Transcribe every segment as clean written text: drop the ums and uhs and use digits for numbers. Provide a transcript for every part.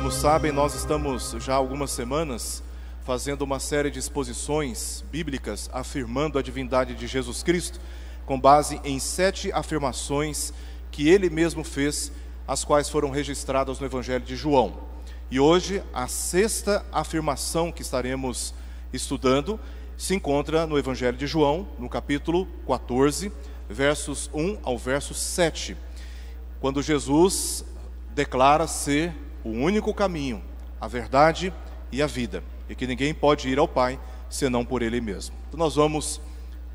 Como sabem, nós estamos já há algumas semanas fazendo uma série de exposições bíblicas afirmando a divindade de Jesus Cristo, com base em 7 afirmações que ele mesmo fez, as quais foram registradas no Evangelho de João. E hoje, a 6ª afirmação que estaremos estudando se encontra no Evangelho de João, no capítulo 14, versos 1 ao verso 7, quando Jesus declara ser o único caminho, a verdade e a vida, e que ninguém pode ir ao Pai senão por Ele mesmo. Então nós vamos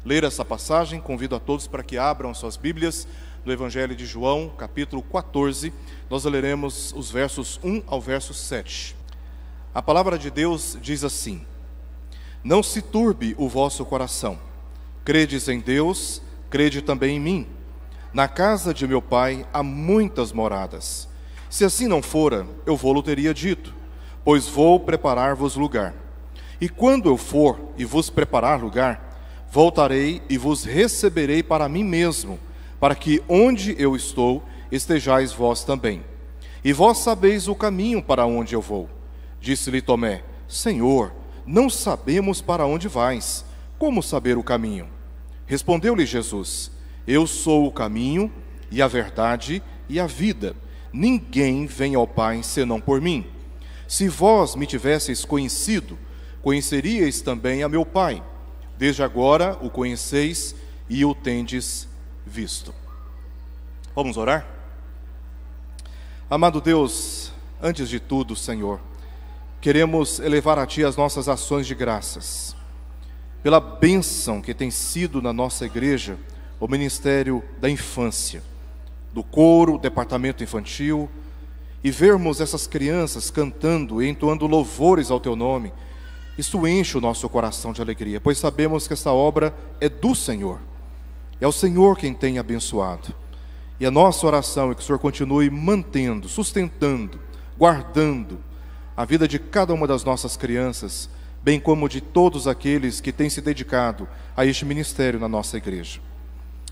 ler essa passagem. Convido a todos para que abram suas Bíblias no Evangelho de João, capítulo 14. Nós leremos os versos 1 ao verso 7. A palavra de Deus diz assim: Não se turbe o vosso coração. Credes em Deus, crede também em mim. Na casa de meu Pai há muitas moradas. Se assim não fora, eu vou-lo teria dito, pois vou preparar-vos lugar. E quando eu for e vos preparar lugar, voltarei e vos receberei para mim mesmo, para que onde eu estou, estejais vós também. E vós sabeis o caminho para onde eu vou. Disse-lhe Tomé: Senhor, não sabemos para onde vais. Como saber o caminho? Respondeu-lhe Jesus: Eu sou o caminho e a verdade e a vida. Ninguém vem ao Pai senão por mim. Se vós me tivesseis conhecido, conheceríeis também a meu Pai. Desde agora o conheceis e o tendes visto. Vamos orar? Amado Deus, antes de tudo, Senhor, queremos elevar a Ti as nossas ações de graças, pela bênção que tem sido na nossa igreja o ministério da infância, do coro, departamento infantil, e vermos essas crianças cantando e entoando louvores ao Teu nome. Isso enche o nosso coração de alegria, pois sabemos que essa obra é do Senhor. É o Senhor quem tem abençoado. E a nossa oração é que o Senhor continue mantendo, sustentando, guardando a vida de cada uma das nossas crianças, bem como de todos aqueles que têm se dedicado a este ministério na nossa igreja.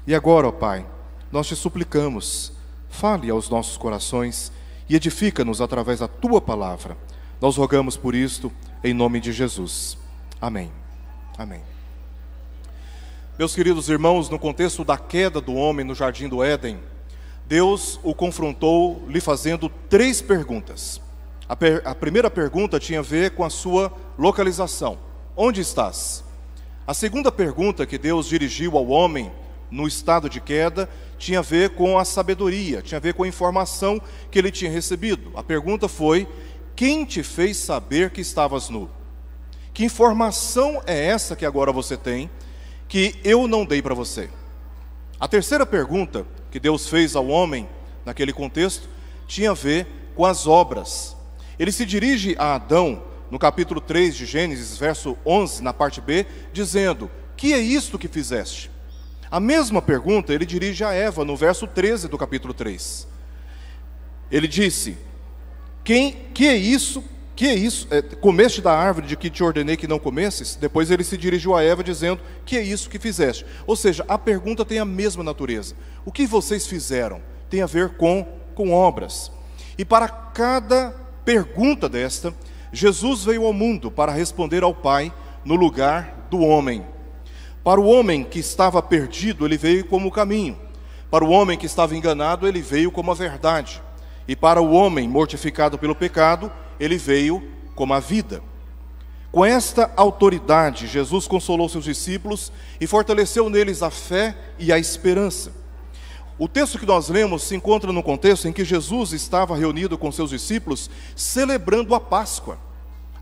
E agora, ó Pai, nós te suplicamos, fale aos nossos corações e edifica-nos através da Tua palavra. Nós rogamos por isto, em nome de Jesus. Amém. Amém. Meus queridos irmãos, no contexto da queda do homem no jardim do Éden, Deus o confrontou lhe fazendo 3 perguntas. A primeira pergunta tinha a ver com a sua localização. Onde estás? A segunda pergunta que Deus dirigiu ao homem no estado de queda tinha a ver com a sabedoria, tinha a ver com a informação que ele tinha recebido. A pergunta foi: quem te fez saber que estavas nu? Que informação é essa que agora você tem, que eu não dei para você? A terceira pergunta que Deus fez ao homem, naquele contexto, tinha a ver com as obras. Ele se dirige a Adão, no capítulo 3 de Gênesis, verso 11, na parte B, dizendo: que é isto que fizeste? A mesma pergunta ele dirige a Eva, no verso 13 do capítulo 3. Ele disse: que é isso? Comeste da árvore de que te ordenei que não comesses? Depois ele se dirigiu a Eva dizendo: que é isso que fizeste? Ou seja, a pergunta tem a mesma natureza. O que vocês fizeram tem a ver com obras. E para cada pergunta desta, Jesus veio ao mundo para responder ao Pai no lugar do homem. Para o homem que estava perdido, ele veio como o caminho. Para o homem que estava enganado, ele veio como a verdade. E para o homem mortificado pelo pecado, ele veio como a vida. Com esta autoridade, Jesus consolou seus discípulos e fortaleceu neles a fé e a esperança. O texto que nós lemos se encontra no contexto em que Jesus estava reunido com seus discípulos, celebrando a Páscoa,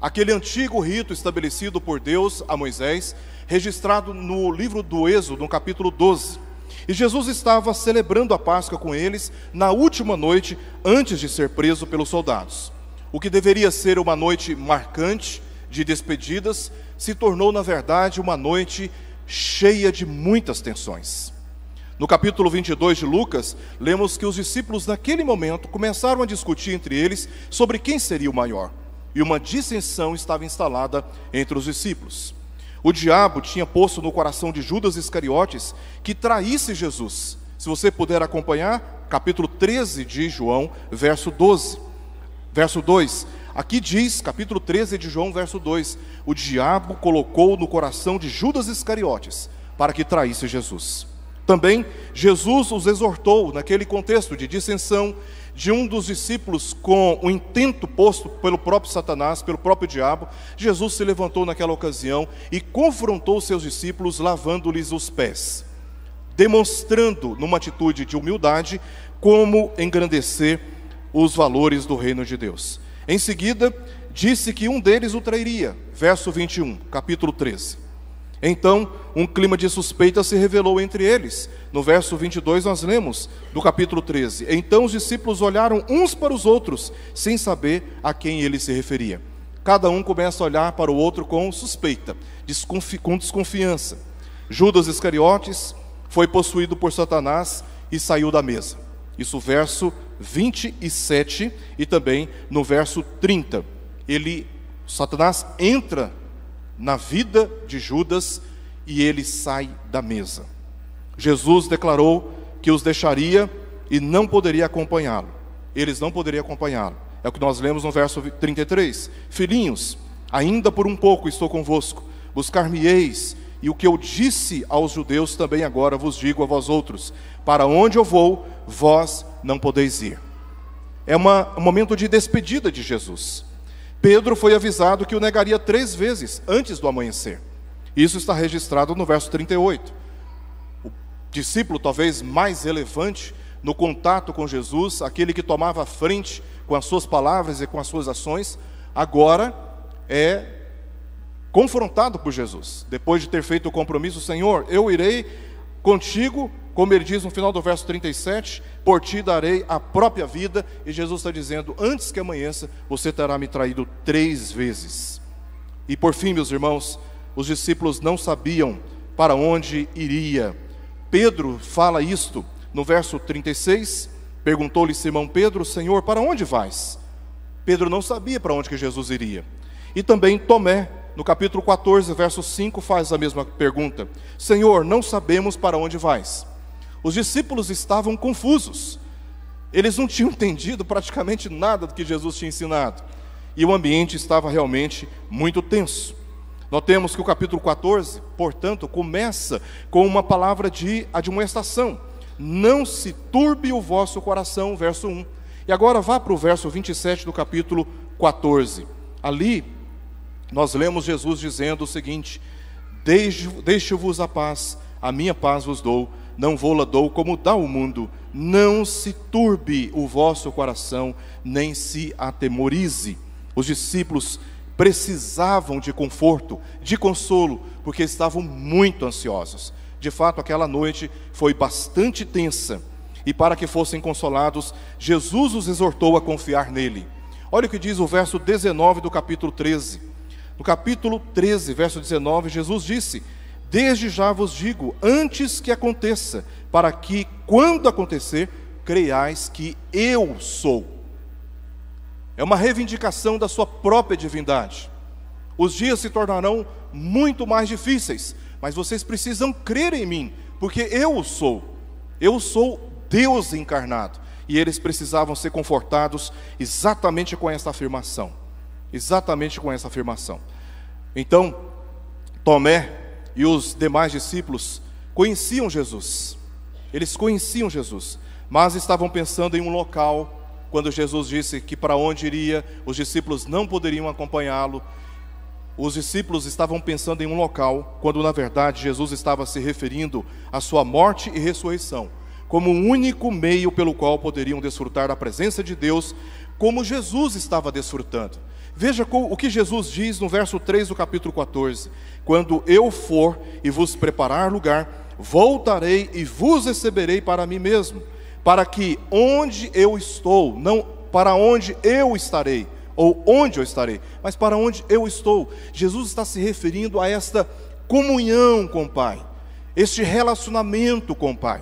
aquele antigo rito estabelecido por Deus a Moisés, registrado no livro do Êxodo, no capítulo 12. E Jesus estava celebrando a Páscoa com eles na última noite antes de ser preso pelos soldados. O que deveria ser uma noite marcante de despedidas se tornou, na verdade, uma noite cheia de muitas tensões. No capítulo 22 de Lucas, lemos que os discípulos naquele momento começaram a discutir entre eles sobre quem seria o maior. E uma dissensão estava instalada entre os discípulos. O diabo tinha posto no coração de Judas Iscariotes que traísse Jesus. Se você puder acompanhar, capítulo 13 de João, verso 12. Verso 2, aqui diz, capítulo 13 de João, verso 2: o diabo colocou no coração de Judas Iscariotes para que traísse Jesus. Também Jesus os exortou naquele contexto de dissensão de um dos discípulos com o intento posto pelo próprio Satanás, pelo próprio diabo. Jesus se levantou naquela ocasião e confrontou seus discípulos, lavando-lhes os pés, demonstrando numa atitude de humildade como engrandecer os valores do reino de Deus. Em seguida, disse que um deles o trairia. Verso 21, capítulo 13. Então, um clima de suspeita se revelou entre eles. No verso 22 nós lemos, do capítulo 13: então os discípulos olharam uns para os outros, sem saber a quem ele se referia. Cada um começa a olhar para o outro com suspeita, com desconfiança. Judas Iscariotes foi possuído por Satanás e saiu da mesa. Isso verso 27 e também no verso 30. Satanás entra na vida de Judas e ele sai da mesa. Jesus declarou que os deixaria e não poderia acompanhá-lo. Eles não poderiam acompanhá-lo. É o que nós lemos no verso 33. Filhinhos, ainda por um pouco estou convosco, buscar-me-eis, e o que eu disse aos judeus também agora vos digo a vós outros: para onde eu vou, vós não podeis ir. É um momento de despedida de Jesus. Pedro foi avisado que o negaria 3 vezes antes do amanhecer. Isso está registrado no verso 38. O discípulo talvez mais relevante no contato com Jesus, aquele que tomava a frente com as suas palavras e com as suas ações, agora é confrontado por Jesus. Depois de ter feito o compromisso: Senhor, eu irei contigo, como ele diz no final do verso 37, por ti darei a própria vida. E Jesus está dizendo: antes que amanheça, você terá me traído 3 vezes. E por fim, meus irmãos, os discípulos não sabiam para onde iria. Pedro fala isto no verso 36, perguntou-lhe Simão Pedro: Senhor, para onde vais? Pedro não sabia para onde que Jesus iria. E também Tomé, no capítulo 14, verso 5, faz a mesma pergunta: Senhor, não sabemos para onde vais. Os discípulos estavam confusos. Eles não tinham entendido praticamente nada do que Jesus tinha ensinado. E o ambiente estava realmente muito tenso. Notemos que o capítulo 14, portanto, começa com uma palavra de admoestação: não se turbe o vosso coração, verso 1. E agora vá para o verso 27 do capítulo 14. Ali nós lemos Jesus dizendo o seguinte: deixo-vos a paz, a minha paz vos dou, não vou-la dou como dá o mundo. Não se turbe o vosso coração, nem se atemorize. Os discípulos precisavam de conforto, de consolo, porque estavam muito ansiosos. De fato, aquela noite foi bastante tensa, e para que fossem consolados, Jesus os exortou a confiar nele. Olha o que diz o verso 19 do capítulo 13. No capítulo 13, verso 19, Jesus disse: desde já vos digo, antes que aconteça, para que, quando acontecer, creiais que eu sou. É uma reivindicação da sua própria divindade. Os dias se tornarão muito mais difíceis, mas vocês precisam crer em mim, porque eu sou Deus encarnado. E eles precisavam ser confortados exatamente com essa afirmação. Exatamente com essa afirmação. Então, Tomé e os demais discípulos conheciam Jesus. Eles conheciam Jesus, mas estavam pensando em um local. Quando Jesus disse que para onde iria, os discípulos não poderiam acompanhá-lo. Os discípulos estavam pensando em um local, quando na verdade Jesus estava se referindo à sua morte e ressurreição, como o único meio pelo qual poderiam desfrutar da presença de Deus, como Jesus estava desfrutando. Veja o que Jesus diz no verso 3 do capítulo 14: quando eu for e vos preparar lugar, voltarei e vos receberei para mim mesmo, para que onde eu estou, não para onde eu estarei, ou onde eu estarei, mas para onde eu estou. Jesus está se referindo a esta comunhão com o Pai, este relacionamento com o Pai.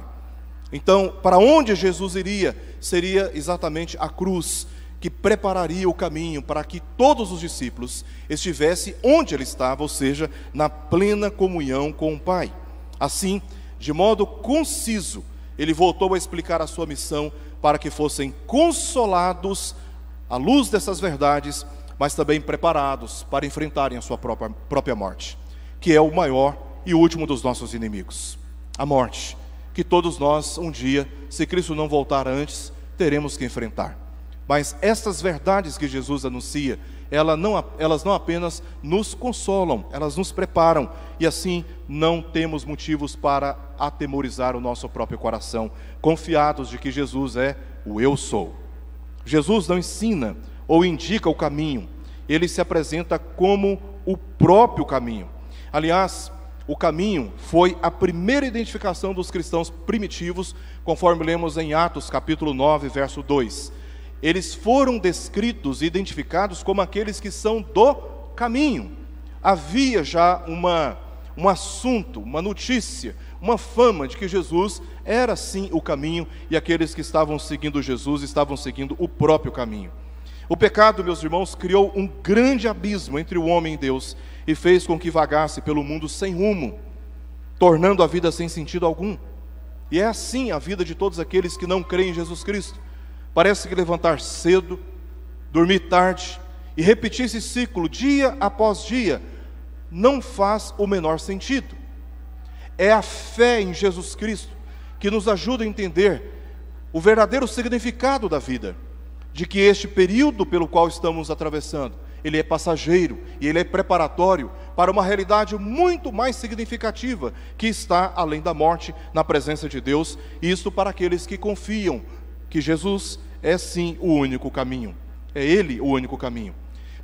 Então, para onde Jesus iria, seria exatamente a cruz, que prepararia o caminho para que todos os discípulos estivessem onde ele estava, ou seja, na plena comunhão com o Pai. Assim, de modo conciso, ele voltou a explicar a sua missão para que fossem consolados à luz dessas verdades, mas também preparados para enfrentarem a sua própria morte, que é o maior e último dos nossos inimigos, a morte, que todos nós um dia, se Cristo não voltar antes, teremos que enfrentar. Mas estas verdades que Jesus anuncia, elas não apenas nos consolam, elas nos preparam, e assim não temos motivos para atemorizar o nosso próprio coração, confiados de que Jesus é o eu sou. Jesus não ensina ou indica o caminho, ele se apresenta como o próprio caminho. Aliás, o caminho foi a primeira identificação dos cristãos primitivos, conforme lemos em Atos capítulo 9, verso 2. Eles foram descritos e identificados como aqueles que são do caminho. Havia já um assunto, uma notícia, uma fama de que Jesus era sim o caminho, e aqueles que estavam seguindo Jesus estavam seguindo o próprio caminho. O pecado, meus irmãos, criou um grande abismo entre o homem e Deus e fez com que vagasse pelo mundo sem rumo, tornando a vida sem sentido algum. E é assim a vida de todos aqueles que não creem em Jesus Cristo. Parece que levantar cedo, dormir tarde e repetir esse ciclo dia após dia não faz o menor sentido. É a fé em Jesus Cristo que nos ajuda a entender o verdadeiro significado da vida, de que este período pelo qual estamos atravessando, ele é passageiro e ele é preparatório para uma realidade muito mais significativa, que está além da morte, na presença de Deus, e isto para aqueles que confiam que Jesus é sim o único caminho, é Ele o único caminho.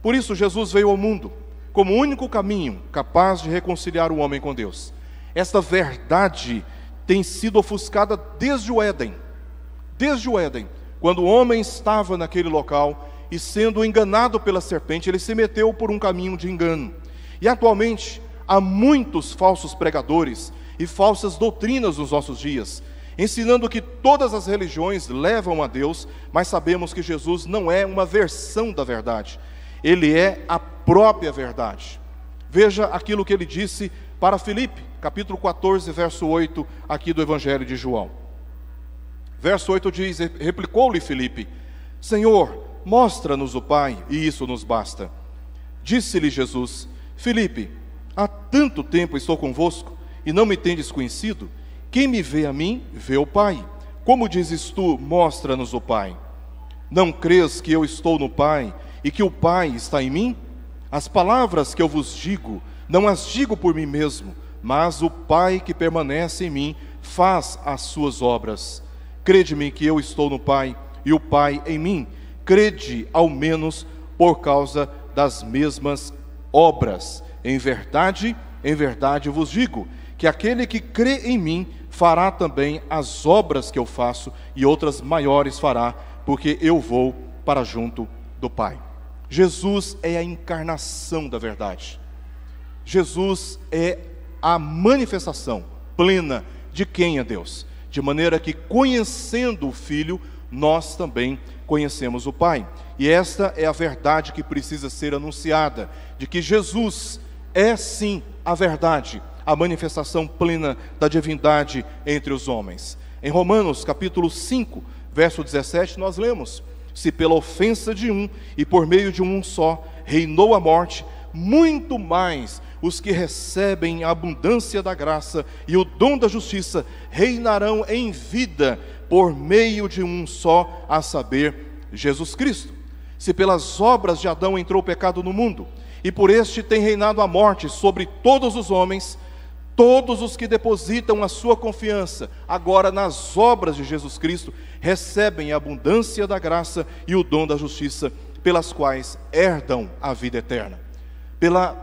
Por isso Jesus veio ao mundo como o único caminho capaz de reconciliar o homem com Deus. Esta verdade tem sido ofuscada desde o Éden, quando o homem estava naquele local e, sendo enganado pela serpente, ele se meteu por um caminho de engano. E atualmente há muitos falsos pregadores e falsas doutrinas nos nossos dias, ensinando que todas as religiões levam a Deus, mas sabemos que Jesus não é uma versão da verdade, ele é a própria verdade. Veja aquilo que ele disse para Filipe, capítulo 14, verso 8, aqui do Evangelho de João. Verso 8 diz: replicou-lhe Filipe: Senhor, mostra-nos o Pai, e isso nos basta. Disse-lhe Jesus: Filipe, há tanto tempo estou convosco, e não me tendes conhecido? Quem me vê a mim, vê o Pai. Como dizes tu, mostra-nos o Pai? Não crês que eu estou no Pai, e que o Pai está em mim? As palavras que eu vos digo, não as digo por mim mesmo, mas o Pai que permanece em mim faz as suas obras. Crede-me que eu estou no Pai, e o Pai em mim. Crede, ao menos, por causa das mesmas obras. Em verdade vos digo, que aquele que crê em mim, fará também as obras que eu faço, e outras maiores fará, porque eu vou para junto do Pai. Jesus é a encarnação da verdade. Jesus é a manifestação plena de quem é Deus, de maneira que, conhecendo o Filho, nós também conhecemos o Pai. E esta é a verdade que precisa ser anunciada, de que Jesus é sim a verdade, a manifestação plena da divindade entre os homens. Em Romanos capítulo 5, verso 17, nós lemos: se pela ofensa de um e por meio de um só reinou a morte, muito mais os que recebem a abundância da graça e o dom da justiça reinarão em vida por meio de um só, a saber, Jesus Cristo. Se pelas obras de Adão entrou o pecado no mundo, e por este tem reinado a morte sobre todos os homens, todos os que depositam a sua confiança agora nas obras de Jesus Cristo recebem a abundância da graça e o dom da justiça, pelas quais herdam a vida eterna.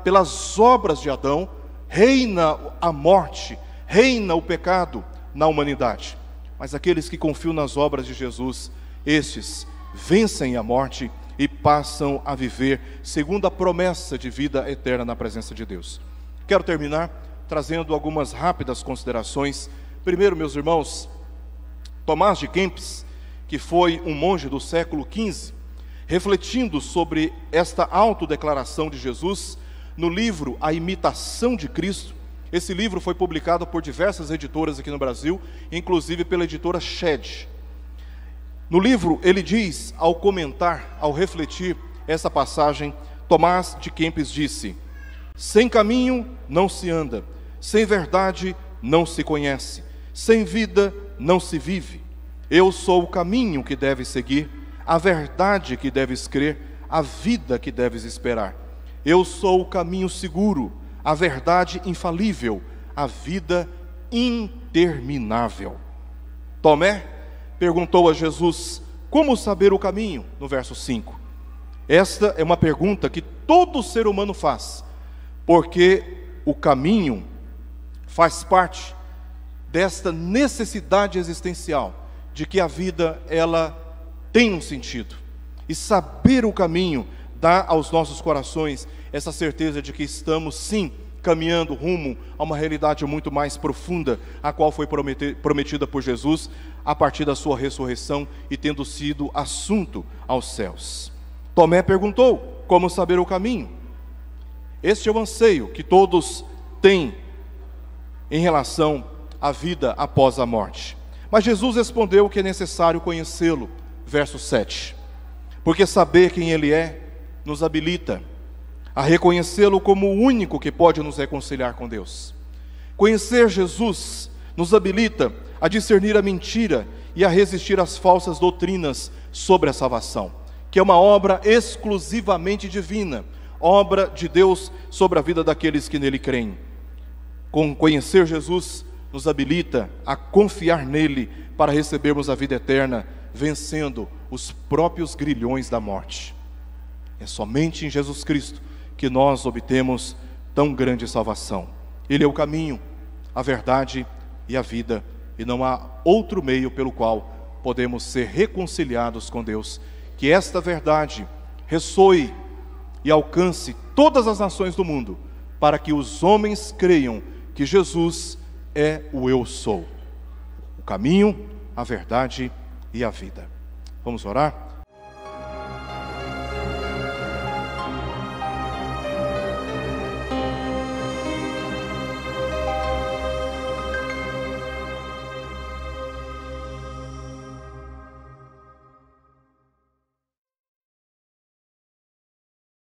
Pelas obras de Adão reina a morte, reina o pecado na humanidade. Mas aqueles que confiam nas obras de Jesus, estes vencem a morte e passam a viver segundo a promessa de vida eterna na presença de Deus. Quero terminar trazendo algumas rápidas considerações. Primeiro, meus irmãos, Tomás de Kempis, que foi um monge do século XV, refletindo sobre esta autodeclaração de Jesus, no livro A Imitação de Cristo. Esse livro foi publicado por diversas editoras aqui no Brasil, inclusive pela editora Shed. No livro, ele diz, ao comentar, ao refletir essa passagem, Tomás de Kempis disse: sem caminho não se anda, sem verdade não se conhece, sem vida não se vive. Eu sou o caminho que deves seguir, a verdade que deves crer, a vida que deves esperar. Eu sou o caminho seguro, a verdade infalível, a vida interminável. Tomé perguntou a Jesus: como saber o caminho? No verso 5. Esta é uma pergunta que todo ser humano faz, porque o caminho faz parte desta necessidade existencial de que a vida, ela tem um sentido. E saber o caminho dá aos nossos corações essa certeza de que estamos, sim, caminhando rumo a uma realidade muito mais profunda, a qual foi prometida por Jesus a partir da sua ressurreição e tendo sido assunto aos céus. Tomé perguntou: como saber o caminho? Este é o anseio que todos têm em relação à vida após a morte. Mas Jesus respondeu que é necessário conhecê-lo, verso 7. Porque saber quem Ele é nos habilita a reconhecê-lo como o único que pode nos reconciliar com Deus. Conhecer Jesus nos habilita a discernir a mentira e a resistir às falsas doutrinas sobre a salvação, que é uma obra exclusivamente divina, obra de Deus sobre a vida daqueles que nele creem. Com conhecer Jesus nos habilita a confiar nele para recebermos a vida eterna, vencendo os próprios grilhões da morte. É somente em Jesus Cristo que nós obtemos tão grande salvação. Ele é o caminho, a verdade e a vida, e não há outro meio pelo qual podemos ser reconciliados com Deus. Que esta verdade ressoe e alcance todas as nações do mundo, para que os homens creiam que Jesus é o eu sou, o caminho, a verdade e a vida. Vamos orar?